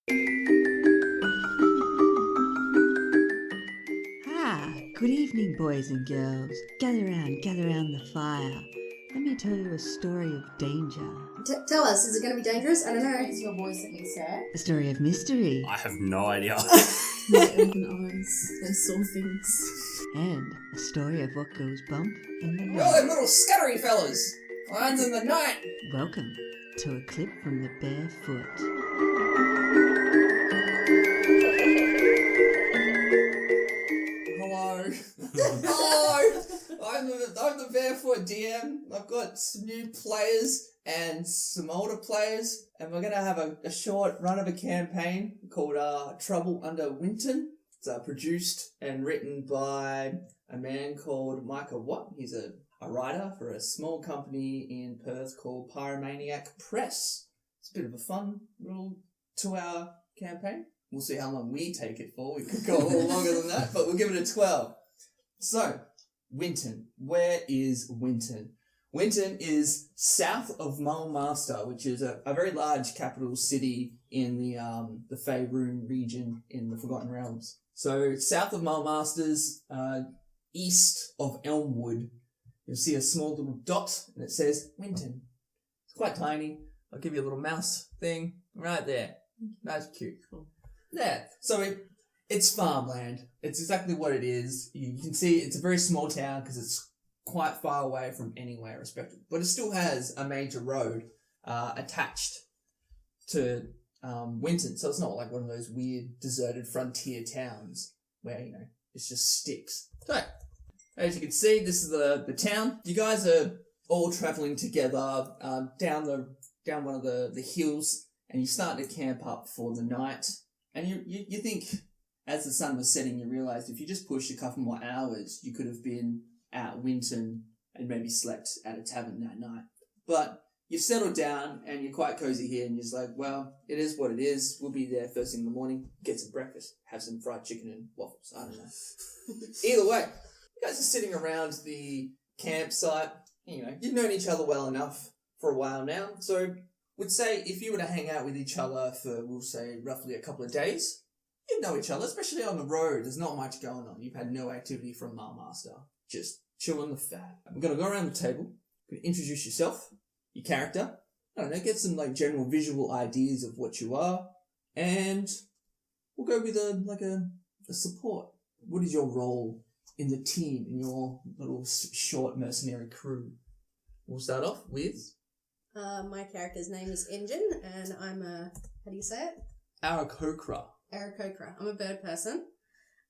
Good evening, boys and girls. Gather round the fire. Let me tell you a story of danger. Tell us, is it going to be dangerous? I don't know. Is your voice at me, sir? A story of mystery. I have no idea. My open eyes and saw things. And a story of what goes bump in the Yo, night. them little scuttery fellas! Lines in the night! Welcome to a clip from the Barefoot. Hello. Hello! I'm the Barefoot DM. I've got some new players and some older players, and we're going to have a short run of a campaign called Trouble Under Winton. It's produced and written by a man called Micah Watt. He's a writer for a small company in Perth called Pyromaniac Press. It's a bit of a fun little 2-hour campaign. We'll see how long we take it for. We could go a little longer than that, but we'll give it a 12. So, Winton. Where is Winton? Winton is south of Mulmaster, which is a very large capital city in the Faerun region in the Forgotten Realms. So, south of Mulmaster's, east of Elmwood, you'll see a small little dot, and it says Winton. It's quite tiny. I'll give you a little mouse thing right there. That's cute. Cool. Yeah, so it's farmland. It's exactly what it is. You can see it's a very small town because it's quite far away from anywhere respective. But it still has a major road attached to Winton. So it's not like one of those weird deserted frontier towns where, it's just sticks. So, as you can see, this is the town. You guys are all travelling together down one of the hills, and you start to camp up for the night. And you think, as the sun was setting, you realised if you just pushed a couple more hours, you could have been at Winton and maybe slept at a tavern that night. But you've settled down and you're quite cosy here, and you're just like, well, it is what it is. We'll be there first thing in the morning, get some breakfast, have some fried chicken and waffles. I don't know. Either way, you guys are sitting around the campsite. You've known each other well enough for a while now, so would say if you were to hang out with each other for, we'll say, roughly a couple of days, you'd know each other, especially on the road. There's not much going on. You've had no activity from Marmaster. Just chilling the fat. I'm going to go around the table. You're going to introduce yourself, your character. I don't know, get some general visual ideas of what you are. And we'll go with a support. What is your role in the team, in your little short mercenary crew? We'll start off with My character's name is Engine, and I'm how do you say it? Aarakocra. Aarakocra. I'm a bird person.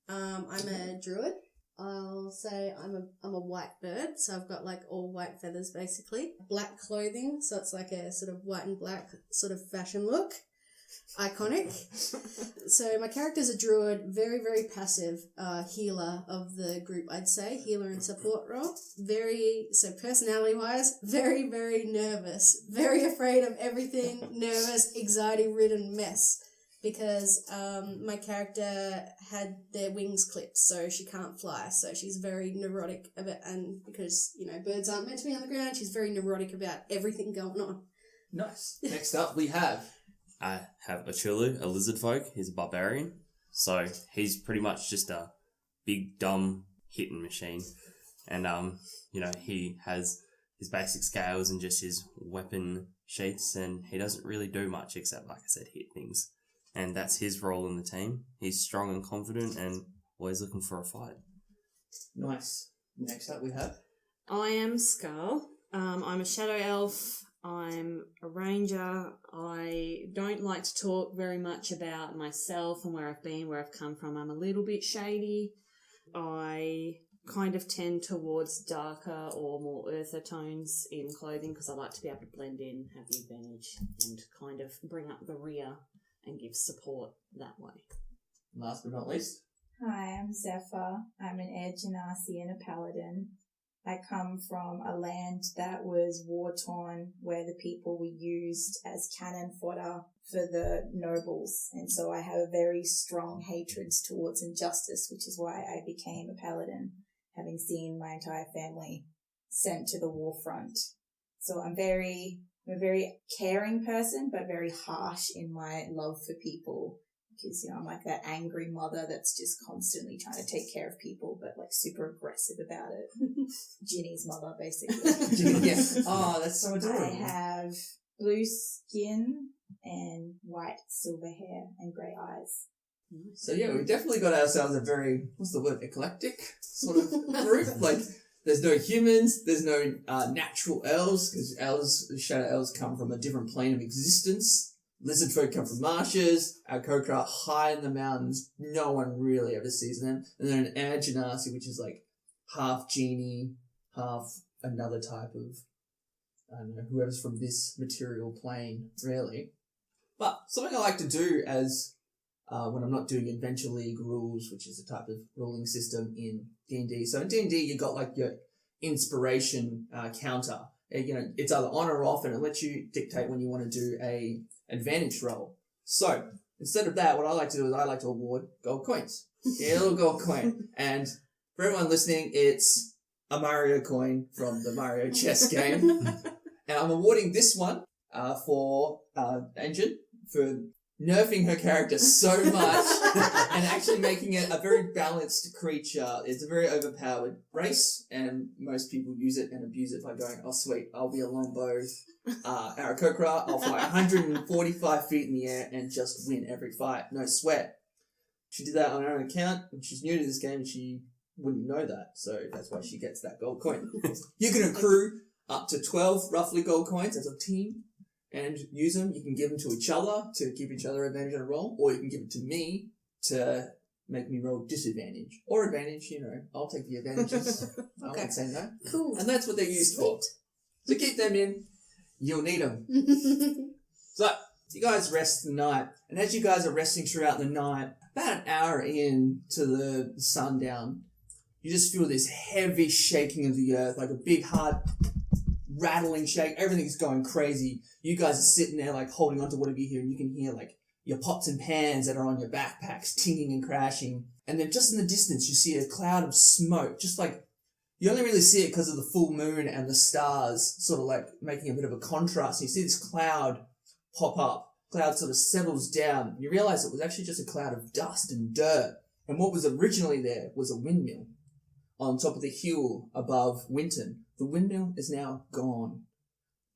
I'm a druid. I'll say I'm a white bird, so I've got all white feathers basically. Black clothing, so it's like a sort of white and black sort of fashion look. Iconic. So my character's a druid, very, very passive healer of the group, I'd say. Healer and support role. So personality-wise, very, very nervous. Very afraid of everything. Nervous, anxiety-ridden mess. Because my character had their wings clipped, so she can't fly. So she's very neurotic about, and because, birds aren't meant to be on the ground, she's very neurotic about everything going on. Nice. Next up, we have I have Achulu, a lizard folk. He's a barbarian. So he's pretty much just a big, dumb hitting machine. And, he has his basic scales and just his weapon sheaths, and he doesn't really do much except, like I said, hit things. And that's his role in the team. He's strong and confident and always looking for a fight. Nice. Next up we have I am Skull. I'm a shadow elf. I'm a ranger. I don't like to talk very much about myself and where I've been, where I've come from. I'm a little bit shady. I kind of tend towards darker or more earther tones in clothing because I like to be able to blend in, have the advantage, and kind of bring up the rear and give support that way. last but not least. Hi, I'm Zephyr. I'm an Air Genasi and a paladin. I come from a land that was war-torn, where the people were used as cannon fodder for the nobles, and so I have a very strong hatred towards injustice, which is why I became a paladin, having seen my entire family sent to the war front. So I'm very I'm a very caring person, but very harsh in my love for people. Because, I'm like that angry mother that's just constantly trying to take care of people, but like super aggressive about it. Ginny's mother, basically. Yeah. Oh, that's so I adorable. have blue skin and white silver hair and grey eyes. So yeah, we've definitely got ourselves a very, what's the word, eclectic sort of group. Like, there's no humans, there's no natural elves, because shadow elves come from a different plane of existence. Lizard folk come from marshes. Our Kokra are high in the mountains. No one really ever sees them. And then an air genasi, which is like half genie, half another type of, I don't know, whoever's from this material plane, really. But something I like to do as when I'm not doing Adventure League rules, which is a type of ruling system in D&D. So in D&D, you got like your inspiration counter. It's either on or off, and it lets you dictate when you want to do a advantage roll. So instead of that, what I like to do is I like to award gold coins. Yeah, a little gold coin. And for everyone listening, it's a Mario coin from the Mario chess game. And I'm awarding this one for Engine for nerfing her character so much and actually making it a very balanced creature. It's a very overpowered race, and most people use it and abuse it by going, oh sweet, I'll be a longbow Aarakocra, I'll fly 145 feet in the air and just win every fight, no sweat. She did that on her own account, and she's new to this game and she wouldn't know that, so that's why she gets that gold coin. You can accrue up to 12 roughly gold coins as a team and use them. You can give them to each other to give each other advantage on a roll, or you can give it to me to make me roll disadvantage. Or advantage, I'll take the advantages. I won't say no. Cool. And that's what they're used for. So keep them in. You'll need them. So, you guys rest the night. And as you guys are resting throughout the night, about an hour in to the sundown, you just feel this heavy shaking of the earth, like a big, hard, rattling shake. Everything's going crazy. You guys are sitting there, like, holding onto whatever you hear, and you can hear, like, your pots and pans that are on your backpacks tinging and crashing. And then just in the distance, you see a cloud of smoke, just like, you only really see it because of the full moon and the stars sort of like making a bit of a contrast. You see this cloud pop up. Cloud sort of settles down. You realize it was actually just a cloud of dust and dirt. And what was originally there was a windmill on top of the hill above Winton. The windmill is now gone.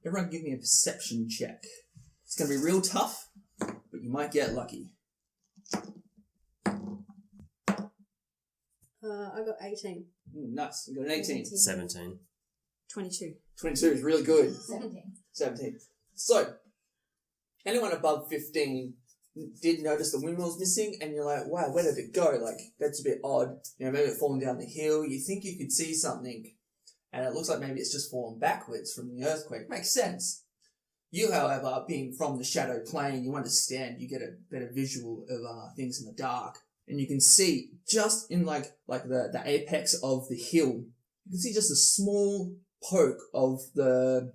Everyone give me a perception check. It's going to be real tough, but you might get lucky. I got 18. Nice. You got an 18. 17. 22. 22 is really good. 17. 17. So, anyone above 15 did notice the windmill's missing, and you're like, wow, where did it go? Like, that's a bit odd. Maybe it fallen down the hill. You think you could see something, and it looks like maybe it's just fallen backwards from the earthquake. Makes sense. You, however, being from the shadow plane, you understand, you get a better visual of things in the dark. And you can see just in like the apex of the hill, you can see just a small poke of the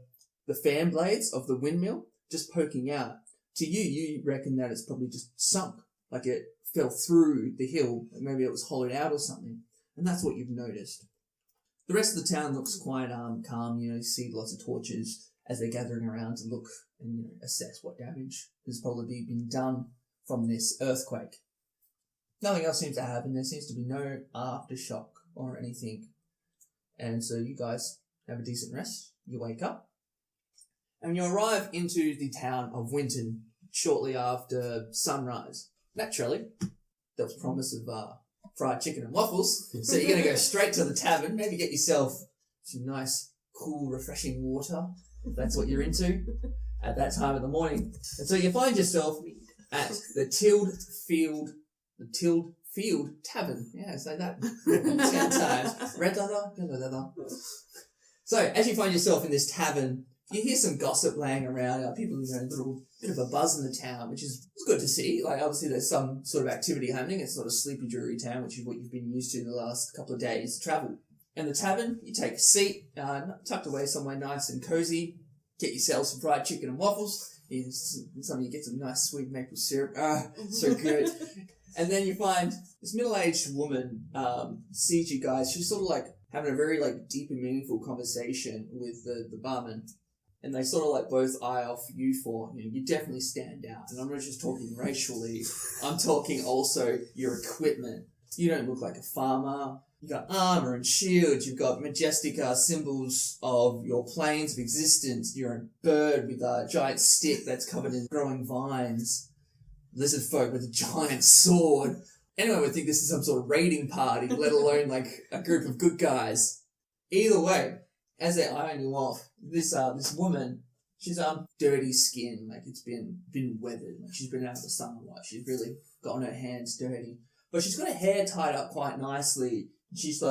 fan blades of the windmill just poking out. To you, you reckon that it's probably just sunk, like it fell through the hill, like maybe it was hollowed out or something. And that's what you've noticed. The rest of the town looks quite calm. You see lots of torches as they're gathering around to look and assess what damage has probably been done from this earthquake. Nothing else seems to happen. There seems to be no aftershock or anything. And so you guys have a decent rest. You wake up. And you arrive into the town of Winton shortly after sunrise. Naturally, there was promise of fried chicken and waffles. So you're going to go straight to the tavern. Maybe get yourself some nice, cool, refreshing water, if that's what you're into, at that time of the morning. And so you find yourself at the Tilled Field Tavern. Yeah, say that 10 times. Red leather, yellow leather. So, as you find yourself in this tavern, you hear some gossip laying around. People, a little bit of a buzz in the town, which is good to see. Like, obviously there's some sort of activity happening. It's not a sleepy, dreary town, which is what you've been used to the last couple of days travel. In the tavern, you take a seat, tucked away somewhere nice and cozy. Get yourself some fried chicken and waffles. Some of you get some nice sweet maple syrup. So good. And then you find this middle-aged woman sees you guys. She's sort of like having a very like deep and meaningful conversation with the barman. and they sort of like both eye off you for, you definitely stand out. And I'm not just talking racially, I'm talking also your equipment. You don't look like a farmer. You got armor and shields. You've got majestic symbols of your planes of existence. You're a bird with a giant stick that's covered in growing vines. Lizard folk with a giant sword. Anyone would think this is some sort of raiding party, let alone like a group of good guys. Either way, as they iron you off, this woman, she's dirty skin, like it's been weathered. Like she's been out of the sun a lot. She's really gotten her hands dirty, but she's got her hair tied up quite nicely. She's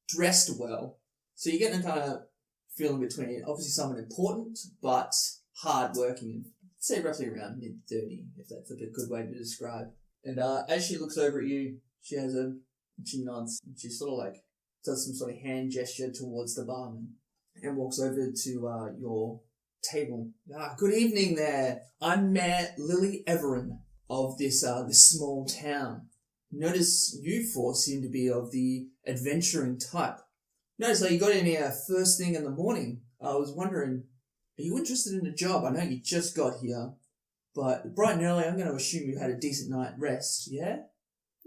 dressed well, so you're getting a kind of feeling between obviously someone important but hard working. I'd say roughly around mid-30, if that's a good way to describe. And as she looks over at you, she nods, and she sort of like does some sort of hand gesture towards the barman and walks over to your table. Good evening there. I'm Mayor Lily Everin of this small town. Notice you four seem to be of the adventuring type. Notice that you got in here first thing in the morning. I was wondering, are you interested in a job? I know you just got here, but bright and early I'm going to assume you had a decent night rest, yeah?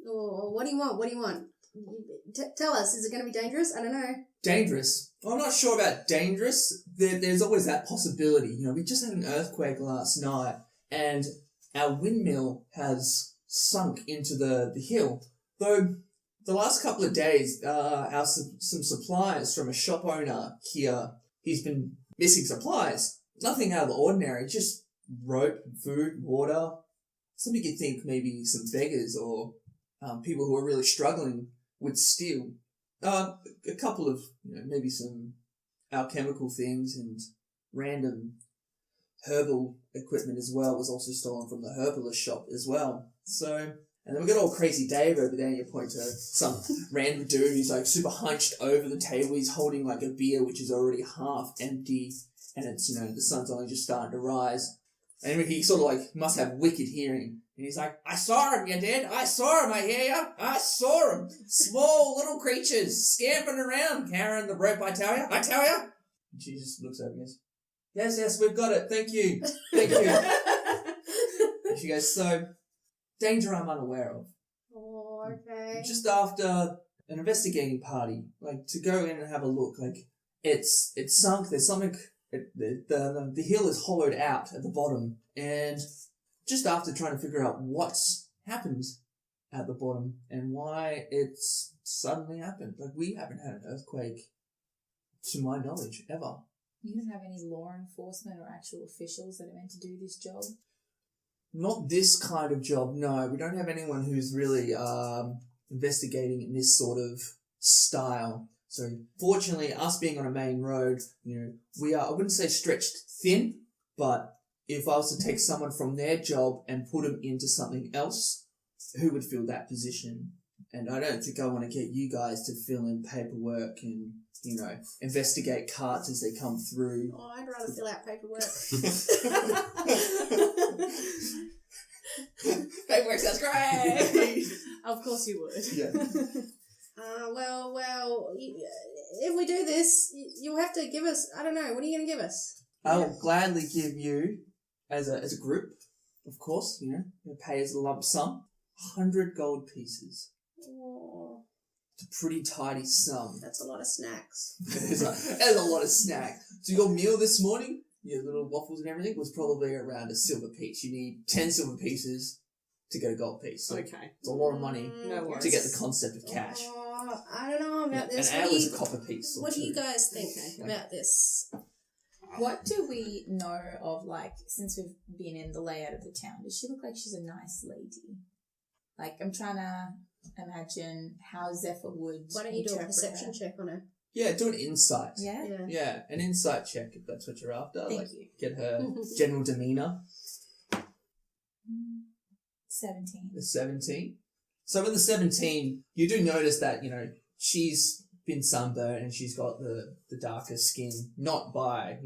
Oh, what do you want? Tell us, is it going to be dangerous? I don't know. Dangerous? I'm not sure about dangerous. There's always that possibility. We just had an earthquake last night, and our windmill has sunk into the hill. Though the last couple of days, some supplies from a shop owner here, he's been missing supplies. Nothing out of the ordinary, just rope, food, water. Something you'd think maybe some beggars or people who are really struggling would steal. A couple of, maybe some alchemical things and random herbal equipment as well was also stolen from the herbalist shop as well. So, and then we got old Crazy Dave over there, and you point to some random dude who's like super hunched over the table. He's holding like a beer which is already half empty, and it's, the sun's only just starting to rise. And he sort of like must have wicked hearing. And he's like, I saw him, you did? I saw him, I hear ya? I saw him. Small little creatures scampering around, carrying the rope, I tell ya. And she just looks over and goes, yes, we've got it. Thank you. And she goes, so, danger I'm unaware of. Oh, okay. Just after an investigating party, like to go in and have a look, like it's sunk, there's something, the hill is hollowed out at the bottom, and just after trying to figure out what's happened at the bottom and why it's suddenly happened. Like, we haven't had an earthquake, to my knowledge, ever. You don't have any law enforcement or actual officials that are meant to do this job? Not this kind of job, no. We don't have anyone who's really investigating in this sort of style. So, fortunately, us being on a main road, we are, I wouldn't say stretched thin, but if I was to take someone from their job and put them into something else, who would fill that position? And I don't think I want to get you guys to fill in paperwork and, investigate carts as they come through. Oh, I'd rather fill out paperwork. Paperwork sounds great! Of course you would. Yeah. Well, if we do this, you'll have to give us, I don't know, what are you going to give us? I will gladly give you, as a group, of course, pay as a lump sum, 100 gold pieces. Oh, It's a pretty tidy sum. that's a lot of snacks. There's a lot of snack. So your meal this morning, your little waffles and everything, was probably around a silver piece. You need 10 silver pieces to get a gold piece. So Okay. it's a lot of money No worries. to get the concept of cash. Oh, I don't know about this. An hour is a copper piece. What do you guys think about this? What do we know of, since we've been in the layout of the town? Does she look like she's a nice lady? I'm trying to imagine how Zephyr would Why don't you do a interpret perception her. check on her? Yeah, do an insight. Yeah? Yeah, an insight check if that's what you're after. Thank you. Get her general demeanour. 17. The 17. So with the 17, you do notice that, she's been sunburned and she's got the darker skin, not by,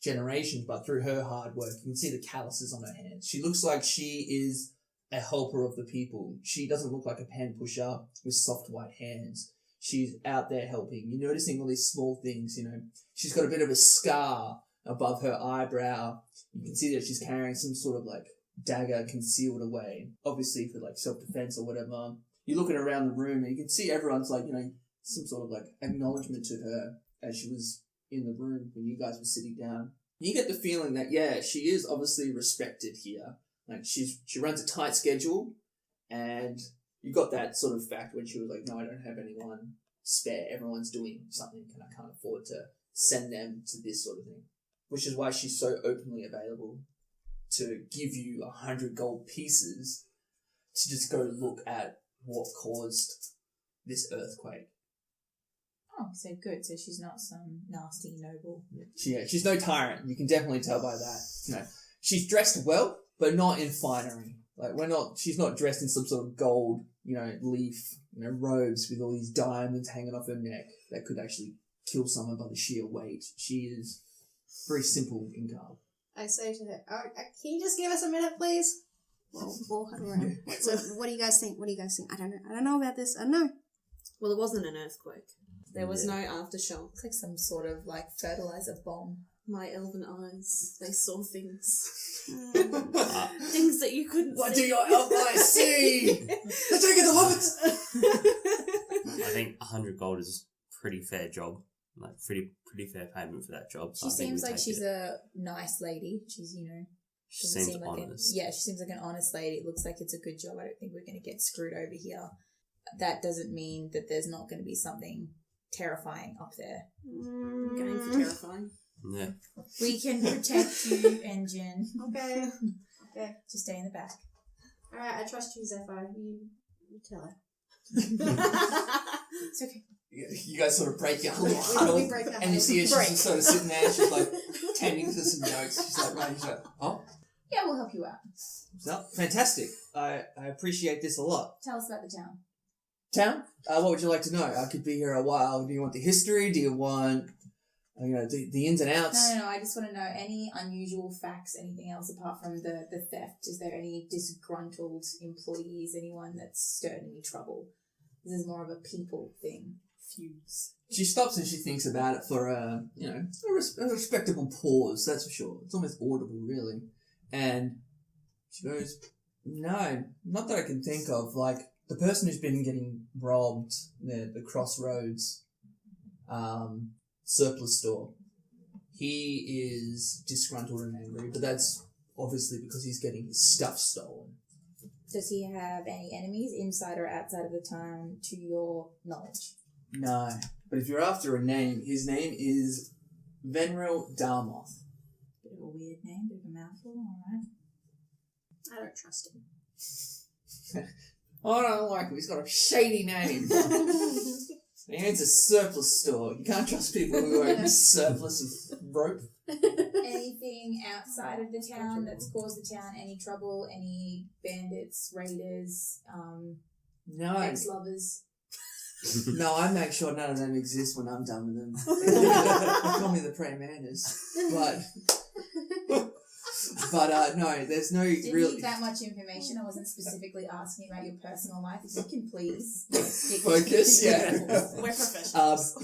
generations, but through her hard work. You can see the calluses on her hands. She looks like she is a helper of the people. She doesn't look like a pan pusher with soft white hands. She's out there helping. You're noticing all these small things, She's got a bit of a scar above her eyebrow. You can see that she's carrying some sort of like dagger concealed away, obviously for like self-defense or whatever. You're looking around the room and you can see everyone's like, some sort of like acknowledgement to her as she was in the room when you guys were sitting down. You get the feeling that, yeah, she is obviously respected here. Like she runs a tight schedule, and you got that sort of fact when she was like, no, I don't have anyone spare. Everyone's doing something and I can't afford to send them to this sort of thing. Which is why she's so openly available to give you 100 gold pieces to just go look at what caused this earthquake. Oh, so good. So she's not some nasty noble. She's no tyrant. You can definitely tell by that. She's dressed well, but not in finery. Like she's not dressed in some sort of gold, leaf, robes with all these diamonds hanging off her neck that could actually kill someone by the sheer weight. She is very simple in garb. I say to her, can you just give us a minute, please? We'll huddle around. So, what do you guys think? I don't know about this. I don't know. Well, it wasn't an earthquake. There was no aftershock. It's like some sort of like fertilizer bomb. My elven eyes, they saw things. Things that you couldn't What see. do your elf eyes see? They're taking the hobbits! I think 100 gold is a pretty fair job. Like, pretty fair payment for that job. So She seems like she's a nice lady. She's, She doesn't seems seem like honest. she seems like an honest lady. It looks like it's a good job. I don't think we're going to get screwed over here. That doesn't mean that there's not going to be something terrifying up there. I'm going for terrifying. Yeah. We can protect you, Engine. Okay. Just stay in the back. Alright, I trust you, Zephyr. You tell her. It's okay. You guys sort of break your little We huddle, break our and you see her, she's Break. just sort of sitting there, she's like tending to some notes. She's like, right, she's like, oh, Yeah, we'll help you out. no, fantastic. I appreciate this a lot. Tell us about the town. Town? What would you like to know? I could be here a while. Do you want the history? Do you want, the ins and outs? No. I just want to know any unusual facts, anything else apart from the theft. Is there any disgruntled employees, anyone that's stirred any trouble? This is more of a people thing. Feuds. She stops and she thinks about it for a respectable pause, that's for sure. It's almost audible, really. And she goes, no, not that I can think of. Like, the person who's been getting robbed, the Crossroads surplus store, he is disgruntled and angry, but that's obviously because he's getting his stuff stolen. Does he have any enemies inside or outside of the town, to your knowledge? No, but if you're after a name, his name is Venril Darmoth. Bit of a weird name, bit of a mouthful, alright. I don't trust him. I don't like him. He's got a shady name. He owns a surplus store. You can't trust people who own a surplus of rope. Anything outside of the town that's caused the town any trouble? Any bandits, raiders, No. ex-lovers? No, I make sure none of them exist when I'm done with them. They call me the prey manners. But no, there's no Didn't real... need that much information. I wasn't specifically asking about your personal life. If you can please stick Focus, to yeah. We're professionals.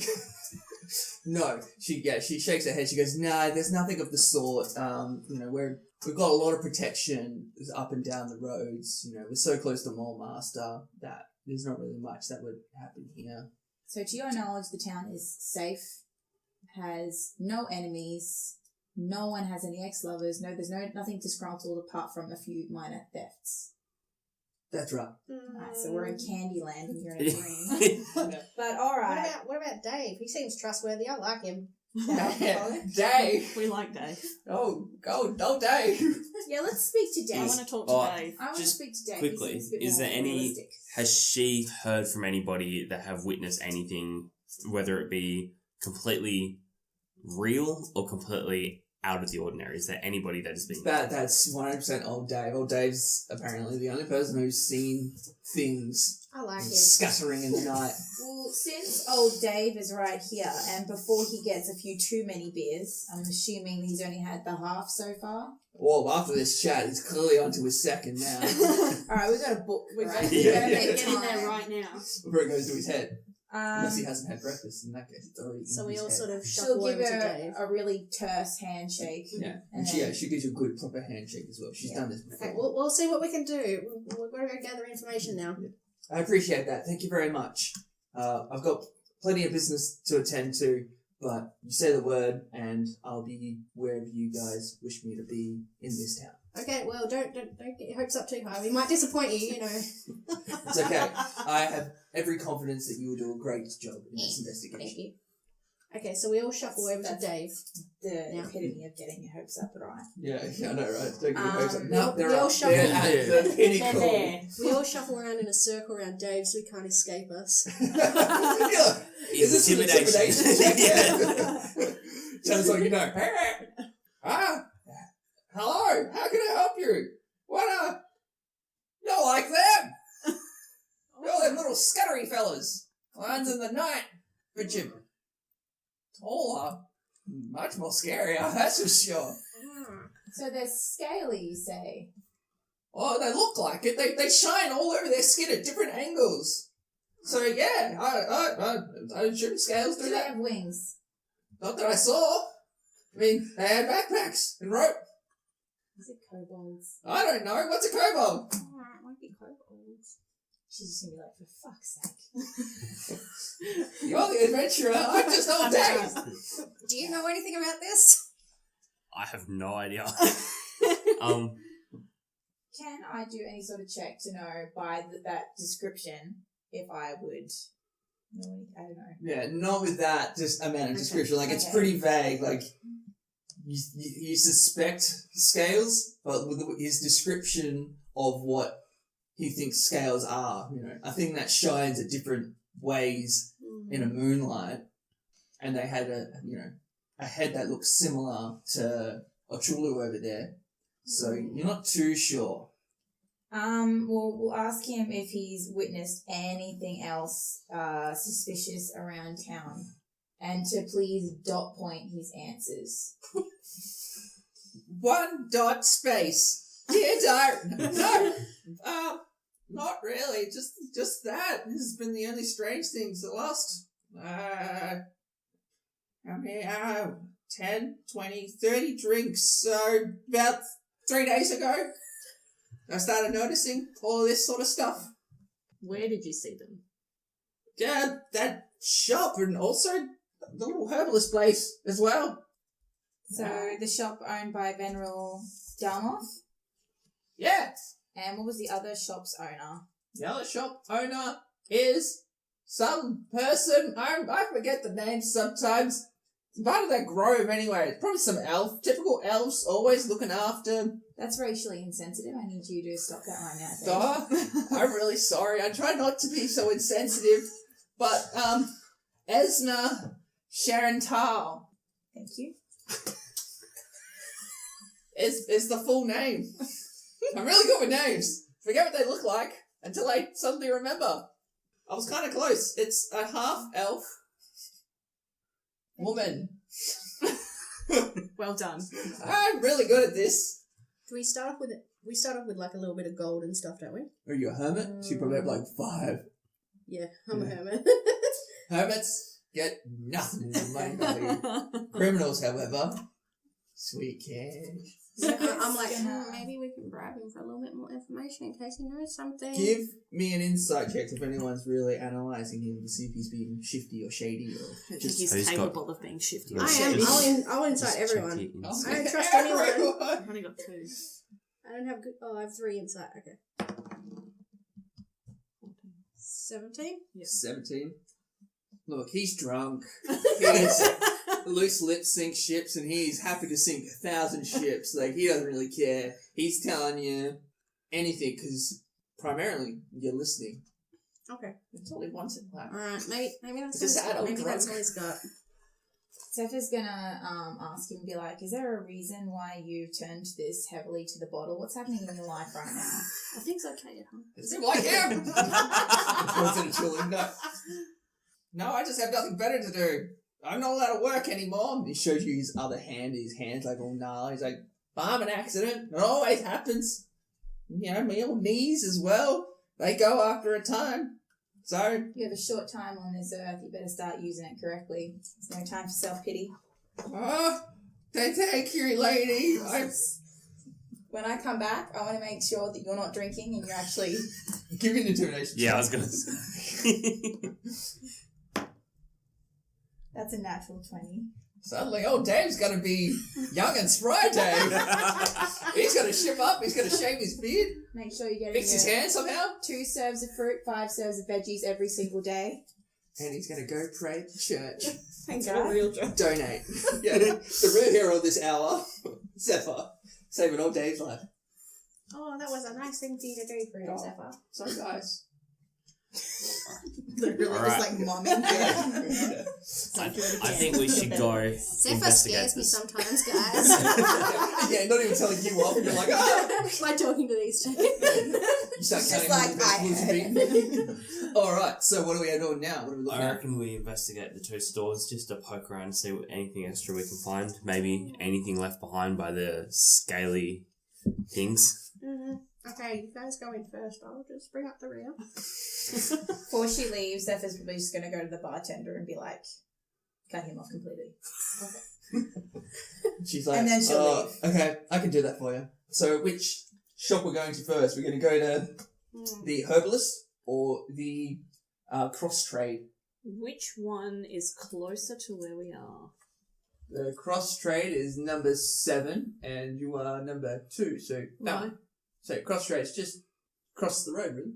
No, she shakes her head. She goes, "No, there's nothing of the sort. We've got a lot of protection up and down the roads. We're so close to Mallmaster that there's not really much that would happen here." So to your knowledge, the town is safe, has no enemies, no one has any ex-lovers, there's nothing disgruntled apart from a few minor thefts. That's right. Alright, so we're in Candyland and you're in a dream. But alright. What about Dave? He seems trustworthy. I like him. Dave. We like Dave. Oh, Dave. Yeah, let's speak to I Dave. want to talk to Dave. I want to just speak to Dave. quickly, He seems a bit is more there any- realistic. Has she heard from anybody that have witnessed anything, whether it be completely real or completely out of the ordinary? Is there anybody that has been... That's 100% old Dave. Old Dave's apparently the only person who's seen things I like him. scattering in the night. Well, since old Dave is right here, and before he gets a few too many beers, I'm assuming he's only had the half so far. Well, after this chat, he's clearly onto his second now. Alright, we've got a book. We've got to Yeah. make Get in there time. right now. Before it goes to his head. Unless he hasn't had breakfast, in that case, it's already So in we his all head. sort of She'll shuffle give over to her Dave. a really terse handshake. Yeah, And and then- she gives you a good proper handshake as well. She's done this before. Okay, we'll see what we can do. We're going to go gather information now. I appreciate that. Thank you very much. I've got plenty of business to attend to, but you say the word and I'll be wherever you guys wish me to be in this town. Okay, well, don't get your hopes up too high. We might disappoint you, It's okay. I have every confidence that you will do a great job in this Thank investigation. you. Okay, so we all shuffle over to That's- Dave. The Yeah. epitome of getting your hopes up right. Yeah, I know, right? Don't get your hopes up. Um, No, they're we all up. shuffle- They're at the They're pinnacle. there. We all shuffle around in a circle around Dave so he can't escape us. Yeah. Is this an Intimidation. intimidation? Sounds like you know. Hello, how can I help you? What, you're like them. You're them little scuttery fellas. One's in the night, but you're taller. Much more scarier, that's for sure. So they're scaly, you say? Oh, they look like it. They shine all over their skin at different angles. So yeah, I assume scales Do do they that. have wings? Not that I saw. I mean, they had backpacks and rope. Is it kobolds? I don't know. What's a kobold? Oh, it might be kobolds. She's just gonna be like, for fuck's sake. You're the adventurer. I'm just old Dave. Do you know anything about this? I have no idea. Can I do any sort of check to know by that description if I would know any, I don't know. Yeah, not with that. Just amount of description. Like it's Okay. pretty vague. Like you suspect scales, but with his description of what he thinks scales are, a thing that shines at different ways in a moonlight, and they had a head that looks similar to Ochulu over there. So you're not too sure. Well, we'll ask him if he's witnessed anything else suspicious around town, and to please dot point his answers. 1 dot space. Dear Diary. No, not really. Just that. This has been the only strange thing. The last, 10, 20, 30 drinks. So about 3 days ago, I started noticing all of this sort of stuff. Where did you see them? Yeah, that shop and also the little herbalist place as well. So the shop owned by Veneral Dalmoth, Yeah. and what was the other shop's owner? The other shop owner is some person, I forget the name sometimes. It's part of that grove anyway. It's probably some elf, typical elves, always looking after. That's racially insensitive. I need you to stop that right now. Dave. I'm really sorry. I try not to be so insensitive. But, Esna Sharontal Thank you. is the full name. I'm really good with names. Forget what they look like until I suddenly remember. I was kind of close. It's a half-elf woman. Well done. I'm really good at this. Do we start off with it? We start off with like a little bit of gold and stuff, don't we? Are you a hermit? So you probably have like 5. Yeah, I'm a Yeah. hermit. Hermits get nothing in the money value. Criminals, however, sweet cash. So I'm like, Gonna- maybe we can bribe him for a little bit more information in case he knows something. Give me an insight check if anyone's really analysing him to see if he's being shifty or shady or I think just... he's Who's got- capable of being shifty. Yeah. I am. Just- I'll insight Just check everyone. it in. I don't trust anyone. I've only got 2. I don't have good. Oh, I have 3 insight. Okay. 17. 17. Look, he's drunk. He's loose lips sink ships, and he's happy to sink 1,000 ships. Like, he doesn't really care. He's telling you anything because primarily you're listening. Okay. That's all he wants in life. All right. Maybe that's Just all. adult Maybe that's drunk. all he's got. Zephyrs gonna ask him and be like, is there a reason why you've turned this heavily to the bottle? What's happening in your life right now? I think it's okay at home. Does he like him? Goes in a chilling nut. No, I just have nothing better to do. I'm not allowed to work anymore. He shows you his other hand. His hand's like all gnarly. He's like, farming accident. It always happens. My old knees as well. They go after a time. So, You have a short time on this earth. You better start using it correctly. There's no time for self-pity. thank you, lady. When I come back, I want to make sure that you're not drinking and you're actually... Give me an intimidation. Yeah, I was gonna say. That's a natural 20. Suddenly, old Dave's going to be young and spry, Dave. He's going to ship up. He's going to shave his beard. Make sure you get Fix his hair somehow. 2 serves of fruit, 5 serves of veggies every single day. And he's going to go pray at church. Thanks, Get a real job. Donate. Yeah, the real hero of this hour, Zephyr, saving old Dave's life. Oh, that was a nice thing for you to do for him, Zephyr. Sorry, guys. Literally Alright. just like momming. I think we should go Zephyr investigate scares me this. sometimes, guys. Yeah, not even telling you off. You're like, ah! By talking to these two. You start Just counting like, all the vegetables you've eaten. Alright, so what are we doing now? What are we looking I at? reckon we investigate the 2 stores just to poke around and see what anything extra we can find. Maybe anything left behind by the scaly things. Mm-hmm. Okay, you guys go in first. I'll just bring up the rear. Before she leaves, Zephyr's probably just going to go to the bartender and be like, cut him off completely. She's like, And then she'll leave. Okay, I can do that for you. So which shop we're going to first? We're going to go to the herbalist or the cross trade? Which one is closer to where we are? The cross trade is number 7 and you are number 2. So Right. So cross trade's just across the road, really.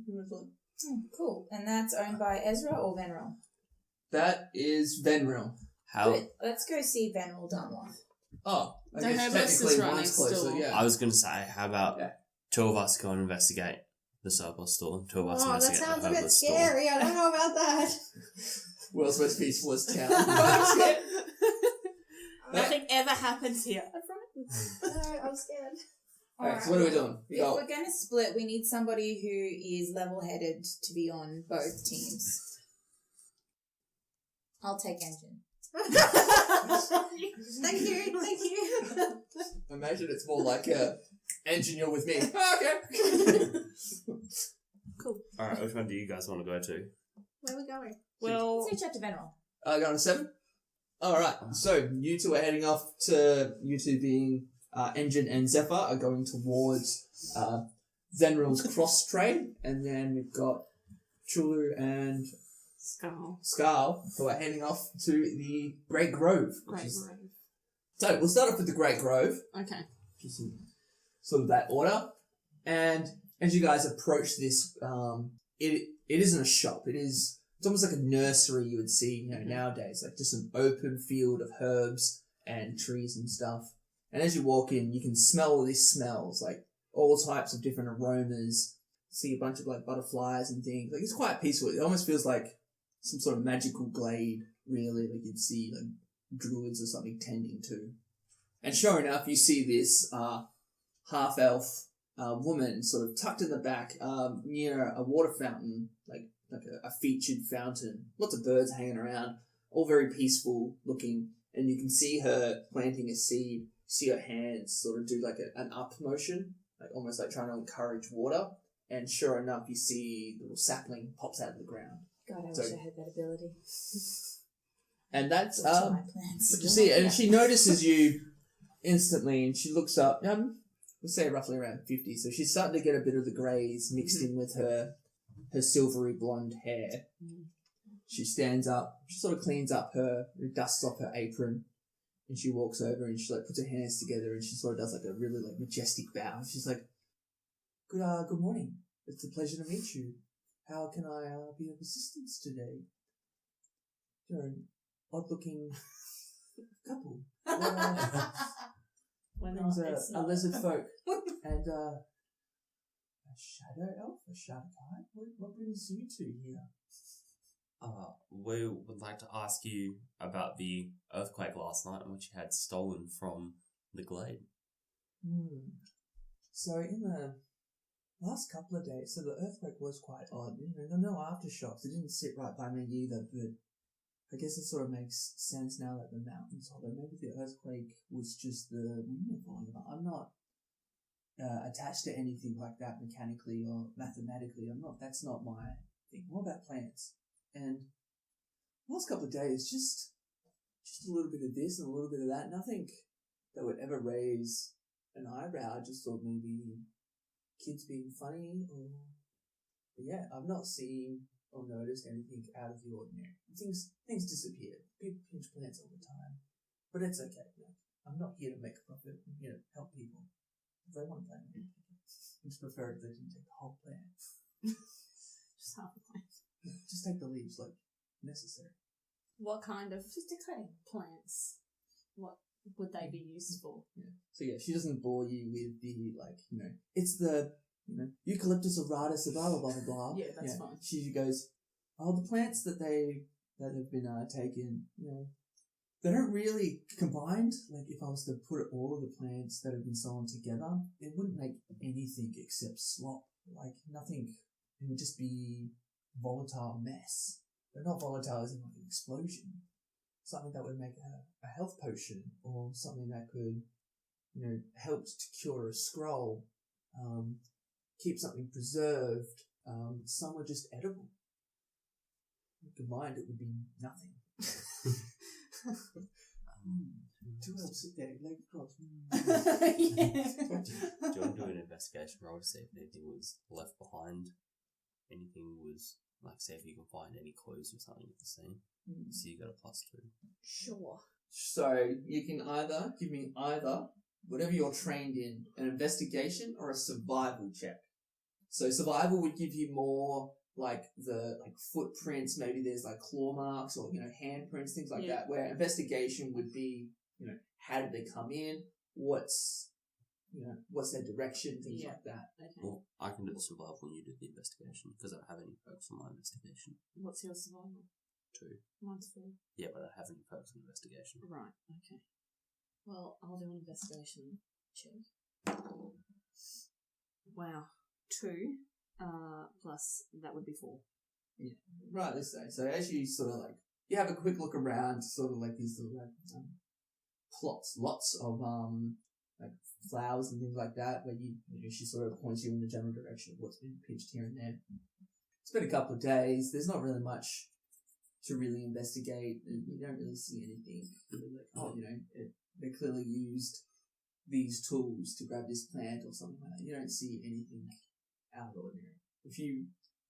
Cool. And that's owned by Ezra or Venril? That is Venril. How? Good. Let's go see Venril Dunlop. Oh, I The guess herbalist technically is right one's next closer, door. yeah. I was gonna say, how about Yeah. 2 of us go and investigate the surplus store? 2 of us Oh, that investigate sounds the a bit herbalist store. scary. I don't know about that. World's most peacefulest town. Nothing ever happens here. No, I'm scared. Alright, so what are we doing? We If got we're going to split, we need somebody who is level-headed to be on both teams. I'll take engine. Thank you. Imagine it's more like engineer with me. Oh, okay. Cool. Alright, which one do you guys want to go to? Where are we going? Well, Let's reach out to Venril. Going to 7? Alright, so you two are heading off to, you two being Engine and Zephyr are going towards Zenril's cross trade, and then we've got Chulu and Scarl who are heading off to the Great Grove. Great Grove. So we'll start off with the Great Grove, Okay. just in sort of that order. And as you guys approach this, it isn't a shop. It's almost like a nursery you would see, nowadays, like just an open field of herbs and trees and stuff. And as you walk in, you can smell all these smells, like all types of different aromas. See a bunch of like butterflies and things. Like it's quite peaceful. It almost feels like some sort of magical glade, really. Like you'd see like druids or something tending to. And sure enough, you see this half-elf woman sort of tucked in the back near a water fountain, like a featured fountain. Lots of birds hanging around, all very peaceful looking. And you can see her planting a seed. See her hands sort of do like an up motion, like almost like trying to encourage water. And sure enough, you see the little sapling pops out of the ground. God, I So- wish I had that ability. And that's What's my plans? what you see. And she notices you instantly, and she looks up. We'll say roughly around 50. So she's starting to get a bit of the greys mixed in with her silvery blonde hair. She stands up. She sort of cleans up dusts off her apron. And she walks over and she like puts her hands together and she sort of does like a really like majestic bow. She's like, good morning. It's a pleasure to meet you. How can I be of assistance today? You're an odd looking couple. A lizard folk and a shadow elf, a shadow guy. What brings you two here? We would like to ask you about the earthquake last night and what you had stolen from the glade. So in the last couple of days, so the earthquake was quite odd. There were no aftershocks. It didn't sit right by me either, but I guess it sort of makes sense now that the mountains hollowed. Maybe the earthquake was just the wind falling apart. I'm not attached to anything like that mechanically or mathematically. That's not my think more about plants. And last couple of days, just a little bit of this and a little bit of that. Nothing that would ever raise an eyebrow. I just thought maybe kids being funny, or but yeah, I've not seen or noticed anything out of the ordinary. Things disappear. People pinch plants all the time, but it's okay. I'm not here to make a profit. I'm here to help people. If they want to plant, I just prefer if they didn't take the whole plant. Just half the plant. Just take the leaves, like necessary. What kind of plants? What would they be used for? Yeah. So yeah, she doesn't bore you with the it's the eucalyptus auratus, blah blah blah blah. Yeah, that's fine. She goes, the plants that have been taken, they don't really combined. Like if I was to put all of the plants that have been sown together, it wouldn't make anything except slop. Like nothing. It would just be volatile mess. But not volatile as in like an explosion. Something that would make a health potion, or something that could, help to cure a scroll, keep something preserved. Some are just edible. Combined, it would be nothing. Two elves sit there, legs crossed. Do you want to do an investigation roll to see if anything was left behind? Anything was, like, see if you can find any clues or something at the scene. So you got a +2. Sure. So you can either give me whatever you're trained in, an investigation or a survival check. So survival would give you more like the footprints, maybe there's like claw marks or handprints, things like that. Where investigation would be how did they come in, what's their direction, things like that. Okay. Well, I can do the survival and you do the investigation because I don't have any perks on my investigation. What's your survival? 2. Mine's 4. Yeah, but I don't have any perks on investigation. Right, okay. Well, I'll do an investigation check. Wow. 2, plus that would be 4. Yeah, right this way. So as you sort of you have a quick look around, sort of like these little plots, lots of flowers and things like that, where she sort of points you in the general direction of what's been pitched here and there. It's been a couple of days. There's not really much to really investigate, and you don't really see anything. They clearly used these tools to grab this plant or something like that. You don't see anything out of the ordinary. If you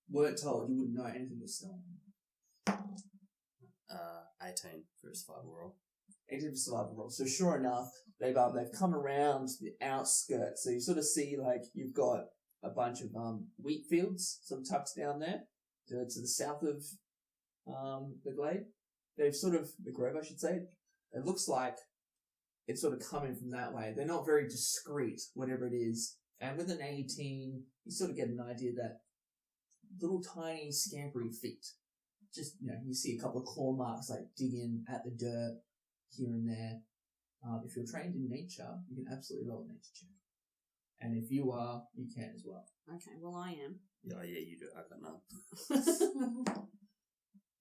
weren't told, you wouldn't know anything was stolen. 18 for a survival roll. 18 for survival roll. So sure enough, they've come around the outskirts. So you sort of see you've got a bunch of wheat fields sort of tucked down there to the south of the glade. They've the grove, I should say. It looks like it's sort of coming from that way. They're not very discreet, whatever it is. And with an 18, you sort of get an idea that little tiny scampery feet. Just, you see a couple of claw marks digging at the dirt here and there. If you're trained in nature, you can absolutely roll a nature check. And if you are, you can as well. Okay, well I am. Yeah, you do. I got none.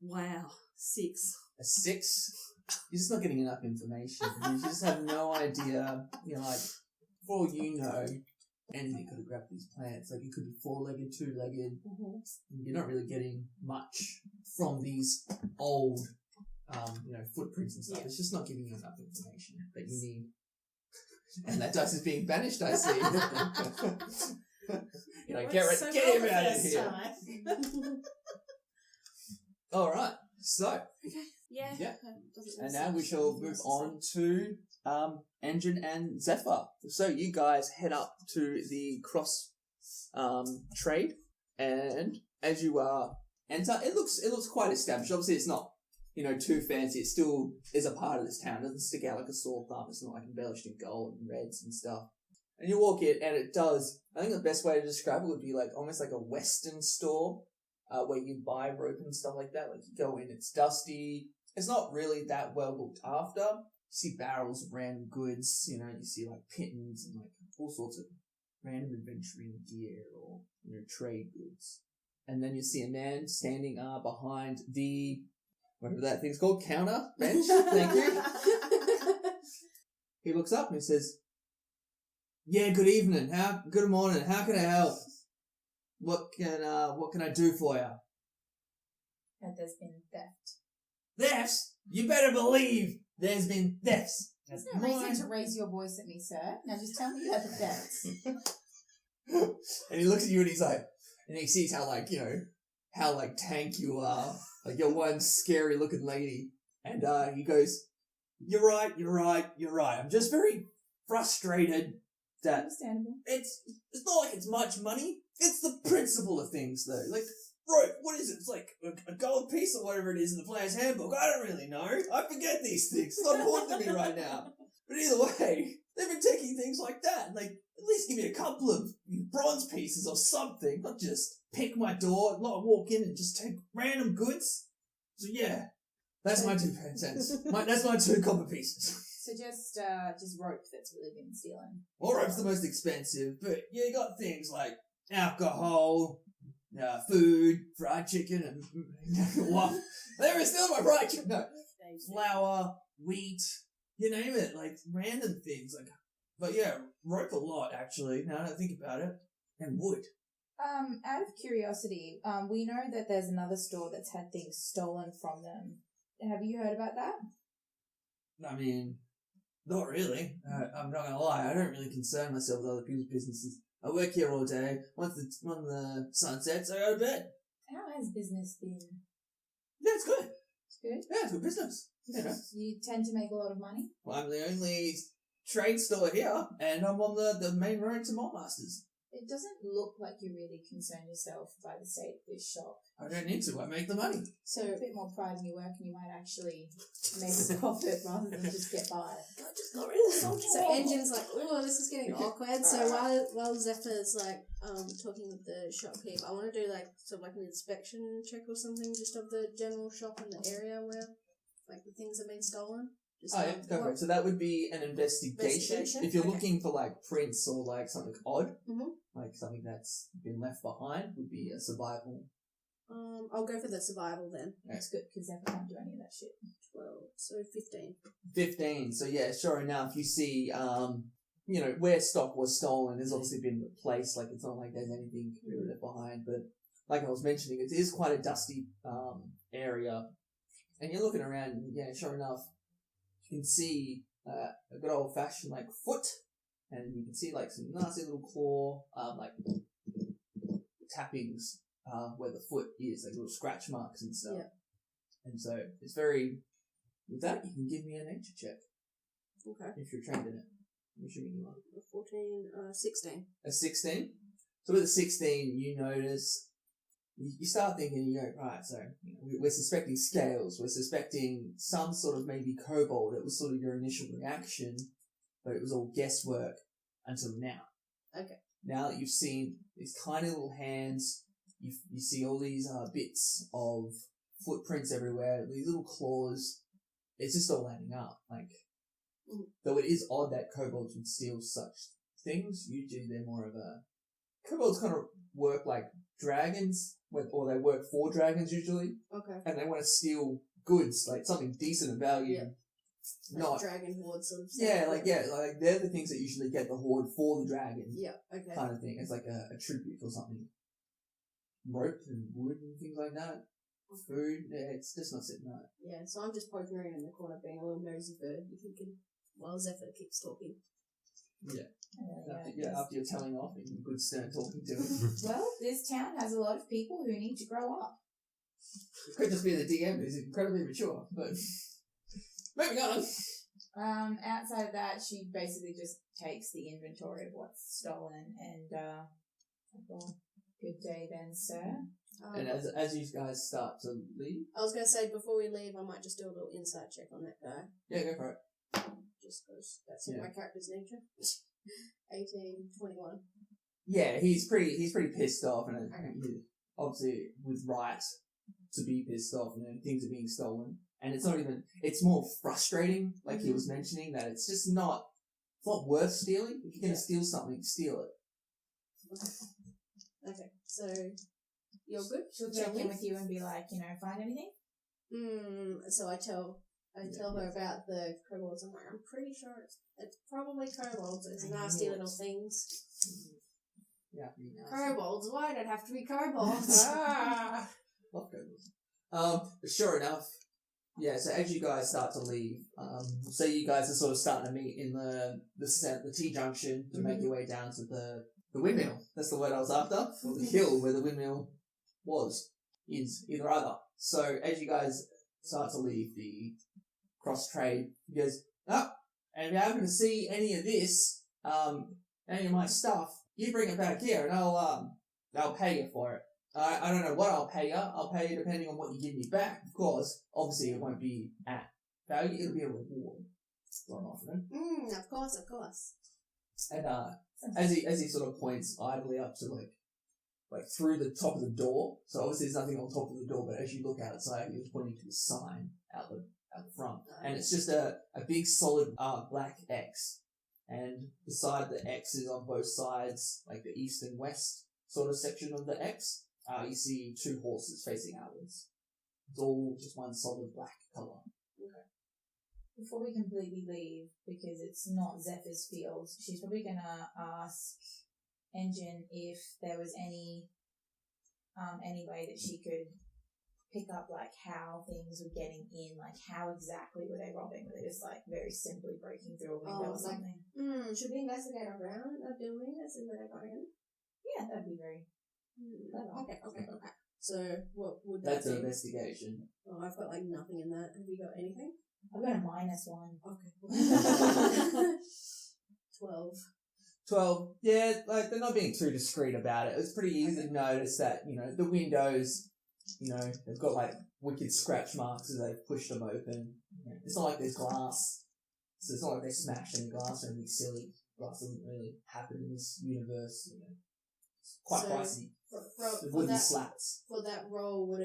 Wow, 6. A 6? You're just not getting enough information. You just have no idea. For all you know, anything could have grabbed these plants. It could be 4-legged, 2-legged. Mm-hmm. You're not really getting much from these old, footprints and stuff. Yeah. It's just not giving you enough information that you need. And that dice is being banished, I see. Get him out of here. All right. So. Okay. Yeah. And now we shall move on to Engine and Zephyr. So you guys head up to the cross trade, and as you enter, it looks quite established. Obviously, it's not too fancy. It still is a part of this town. It doesn't stick out like a sore thumb. It's not embellished in gold and reds and stuff. And you walk in, and it does. I think the best way to describe it would be almost like a Western store. Where you buy rope and stuff like that. You go in, it's dusty. It's not really that well looked after. You see barrels of random goods, you see pittons and all sorts of random adventuring gear or, trade goods. And then you see a man standing behind the, whatever that thing's called, counter bench. Thank you. He looks up and he says, "Yeah, good evening. Good morning. How can I help? What can I do for you?" that there's been theft. Thefts? You better believe there's been thefts. There's no reason to raise your voice at me, sir. Now just tell me about the thefts. And he looks at you and he's like, and he sees how how tank you are. Like you're one scary looking lady. And he goes, You're right. I'm just very frustrated that Understandable. it's not like it's much money. It's the principle of things though. Like, right, what is it? It's like a gold piece or whatever it is in the player's handbook. I don't really know. I forget these things. It's not important to me right now. But either way, they've been taking things like that. Like, at least give me a couple of bronze pieces or something. Not just pick my door, not walk in and just take random goods. So yeah, that's my 2 cents. That's my 2 copper pieces. So just rope that's really been stealing. Well, rope's the most expensive, but yeah, you got things like alcohol, food, fried chicken, and what? They were stealing my fried chicken. No, flour, wheat, you name it, like random things. Like, but yeah, rope a lot actually. Now that I think about it, and wood. Out of curiosity, we know that there's another store that's had things stolen from them. Have you heard about that? I mean, not really. I'm not gonna lie. I don't really concern myself with other people's businesses. I work here all day. Once the sun sets, I go to bed. How has business been? Yeah, it's good. It's good. Yeah, it's good business. You know. You tend to make a lot of money? Well, I'm the only trade store here, and I'm on the main road to Maltmasters. It doesn't look like you really concern yourself by the state of this shop. I don't need to. I make the money. So a bit more pride in your work and you might actually make a profit rather than just get by. I just got rid of the So Engine's like, oh, this is getting awkward. So while Zephyr's like talking with the shopkeep, I want to do like sort of like an inspection check or something, just of the general shop in the area where like the things have been stolen. Just yeah, go for it. So that would be an investigation. If you're looking for like prints or like something odd, like something that's been left behind, would be a survival. I'll go for the survival then. That's good because Zephyr can't do any of that shit. 12, so 15. 15. So yeah, sure enough, you see, where stock was stolen has obviously been replaced. Like it's not like there's anything really left behind. But like I was mentioning, it is quite a dusty area, and you're looking around. And, yeah, sure enough, you can see a good old fashioned like foot, and you can see like some nasty little claw, like tappings where the foot is, like little scratch marks and stuff. Yeah. And so it's very. With that, you can give me a nature check. Okay. If you're trained in it, I'm assuming you are. 14, 16. A 16. So with a 16, you notice. You start thinking, you go, right, so we're suspecting scales, we're suspecting some sort of maybe kobold. It was sort of your initial reaction, but it was all guesswork until now. Okay. Now that you've seen these tiny little hands, you see all these bits of footprints everywhere, these little claws, it's just all adding up. Like, though it is odd that kobolds would steal such things, usually they're more of a... Kobolds kind of work like dragons, or they work for dragons usually. Okay. And they want to steal goods, like something decent of value. Yeah. Not dragon horde sort of stuff. like they're the things that usually get the horde for the dragon. Yeah, okay. Kind of thing. It's like a tribute or something. Rope and wood and things like that. Food, yeah, it's just not sitting right. Yeah, so I'm just poking around in the corner being a little nosy bird, while Zephyr keeps talking. Yeah. After you're telling off and good stern talking to him. Well, this town has a lot of people who need to grow up. It could just be the DM who's incredibly mature, but moving on. Outside of that, she basically just takes the inventory of what's stolen and well, good day then, sir. And as you guys start to leave, I was going to say, before we leave, I might just do a little insight check on that guy. Yeah, go for it. Just because that's in my character's nature. 18, 21. Yeah, he's pretty pissed off, and obviously with right to be pissed off, things are being stolen, and it's more frustrating, like he was mentioning, that it's just not worth stealing. If you're going to steal something, steal it. Okay, so you're good? She'll check in with you and be like, find anything? So I tell her about the kobolds. I'm like, I'm pretty sure it's probably kobolds. It's nasty little things. Yeah. Kobolds? Why did it have to be kobolds? Love kobolds. Sure enough, yeah, so as you guys start to leave, say you guys are sort of starting to meet in the T-junction to make your way down to the windmill. That's the word I was after. Or the hill where the windmill is, either either. So as you guys start to leave the cross-trade, he goes, and if you happen to see any of this, any of my stuff, you bring it back here and I'll pay you for it. I don't know what I'll pay you. I'll pay you depending on what you give me back, of course. Obviously, it won't be at value. It'll be a reward. One offering. Of course. And as he sort of points idly up to like through the top of the door. So obviously there's nothing on top of the door, but as you look outside, he was pointing to a sign out the front, and it's just a big solid black X. And beside the X is on both sides, like the east and west sort of section of the X. You see two horses facing outwards. It's all just one solid black colour. Okay. Before we completely leave, because it's not Zephyr's field, she's probably going to ask Engine if there was any way that she could pick up, like, how things were getting in, like, how exactly were they robbing? Were they just, like, very simply breaking through a window or something? Should we investigate around a building and see where they got in? Yeah, that'd be very... Okay. So, what would that That's be? an investigation. Oh, I've got, like, nothing in that. Have you got anything? I've got a -1. Okay. 12. 12. Yeah, like, they're not being too discreet about it. It's pretty easy to notice that, the windows, they've got, like, wicked scratch marks as they've pushed them open. It's not like there's glass. So it's not like they smashed any glass or anything silly. Glass doesn't really happen in this universe, It's quite pricey. The wooden slats. For that role, would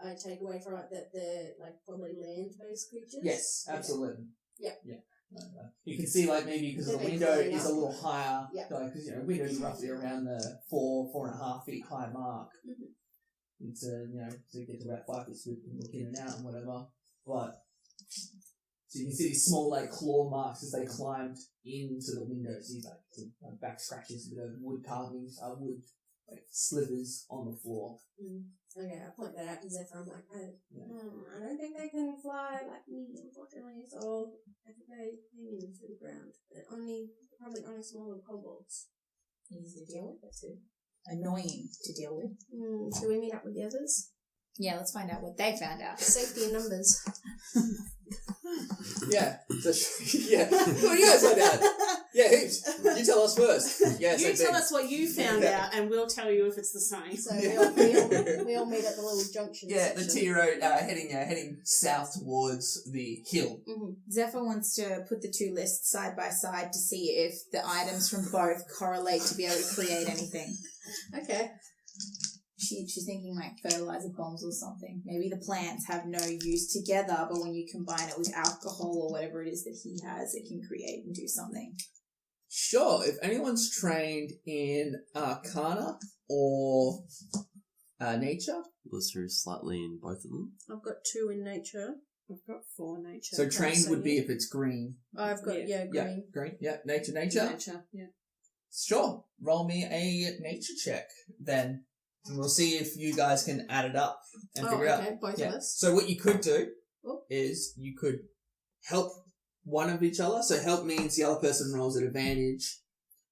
I take away from it that they're, like, probably land-based creatures? Yes, absolutely. Yeah. You can see, like, maybe because the They're window clean is up. a little higher, Yeah. because, windows are roughly around the 4.5 feet high mark. Mm-hmm. It's, to get to about 5 feet so we can look in and out and whatever. But, so you can see these small, like, claw marks as they climbed into the window. See, like, some back scratches, a bit of wood carvings, wood, like, slivers on the floor. Okay, I point that out to Zephyr. I'm like, I don't think they can fly like me, unfortunately, so I think they hang in through the ground. They're probably only smaller kobolds. Easy to deal with, but too annoying to deal with. Should we meet up with the others? Yeah, let's find out what they found out. Safety in numbers. Yeah. So, yeah. What do you guys find out? Yeah, heaps. You tell us first. Yeah, You tell us what you found out, and we'll tell you if it's the same. So we all meet at the little junction. Yeah, the section. T road heading south towards the hill. Zephyr wants to put the two lists side by side to see if the items from both correlate to be able to create anything. Okay. She's thinking like fertilizer bombs or something. Maybe the plants have no use together, but when you combine it with alcohol or whatever it is that he has, it can create and do something. Sure, if anyone's trained in Arcana or Nature. Blister is slightly in both of them. I've got 2 in nature. I've got 4 nature. So trained would be if it's green. I've got, green. Yeah, green. Yeah, nature. Nature, yeah. Sure, roll me a nature check then. And we'll see if you guys can add it up and figure out. Both of us. So what you could do is you could help one of each other. So help means the other person rolls at advantage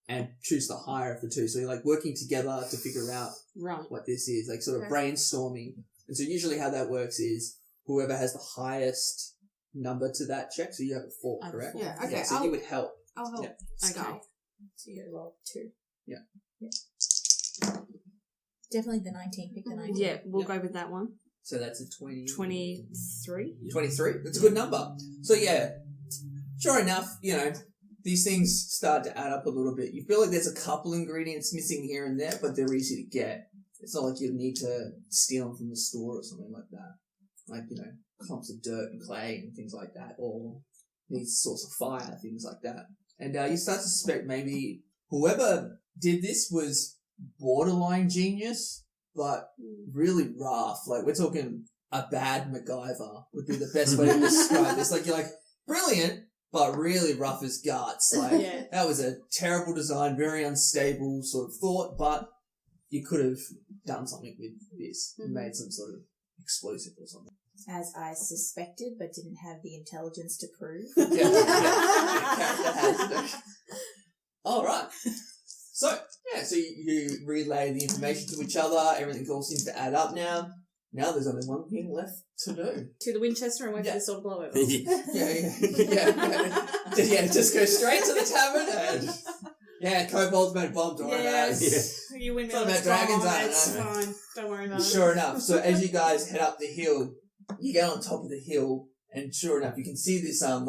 and choose the higher of the two. So you're like working together to figure out what this is, like sort of brainstorming. And so usually how that works is whoever has the highest number to that check. So you have a 4, correct? Yeah, okay. Yeah, so you would help. I'll help. Yeah. Sky. So you roll 2. Yeah. Definitely the 19. Pick the 19. Yeah, we'll go with that one. So that's a 20. 23. 23? That's a good number. So yeah, sure enough, these things start to add up a little bit. You feel like there's a couple ingredients missing here and there, but they're easy to get. It's not like you need to steal them from the store or something like that. Like, clumps of dirt and clay and things like that, or these sorts of fire, things like that. And you start to suspect maybe whoever did this was borderline genius, but really rough. Like, we're talking a bad MacGyver would be the best way to describe this. Like, you're like, brilliant, but really rough as guts. Like, that was a terrible design, very unstable sort of thought, but you could have done something with this, made some sort of explosive or something. As I suspected, but didn't have the intelligence to prove. Character has. All right. So you relay the information to each other. Everything all seems to add up now. Now there's only one thing left to do. To the Winchester and wait for this all to blow over. Yeah. Just go straight to the tavern and Kobold's been bombed or whatever. Yes. You win me. It's dragons, I don't It's know. fine. Don't worry about it. Sure enough. So as you guys head up the hill, you get on top of the hill, and sure enough, you can see this. I'll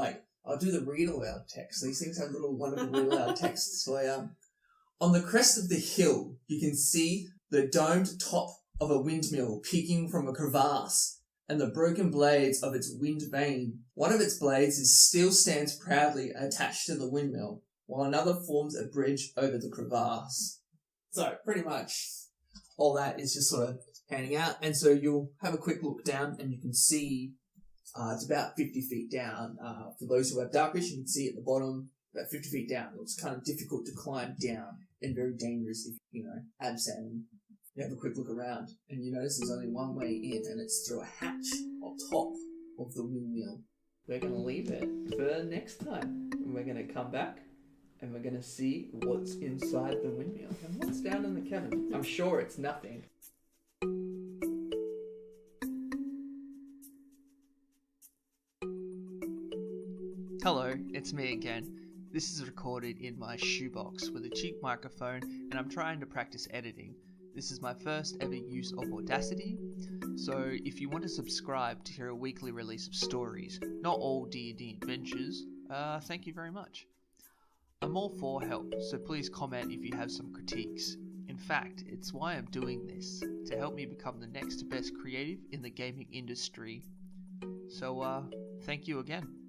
do the read aloud text. These things have little wonderful read aloud texts for you. On the crest of the hill, you can see the domed top of a windmill peeking from a crevasse, and the broken blades of its wind vane. One of its blades still stands proudly attached to the windmill, while another forms a bridge over the crevasse. So pretty much all that is just sort of panning out, and so you'll have a quick look down, and you can see it's about 50 feet down. For those who have dark vision, you can see at the bottom, about 50 feet down. It looks kind of difficult to climb down and very dangerous if, absent. You have a quick look around, and you notice there's only one way in, and it's through a hatch on top of the windmill. We're going to leave it for next time, and we're going to come back, and we're going to see what's inside the windmill and what's down in the cabin. I'm sure it's nothing. Hello, it's me again. This is recorded in my shoebox with a cheap microphone, and I'm trying to practice editing. This is my first ever use of Audacity, so if you want to subscribe to hear a weekly release of stories, not all D&D adventures, thank you very much. I'm all for help, so please comment if you have some critiques. In fact, it's why I'm doing this, to help me become the next best creative in the gaming industry. So, thank you again.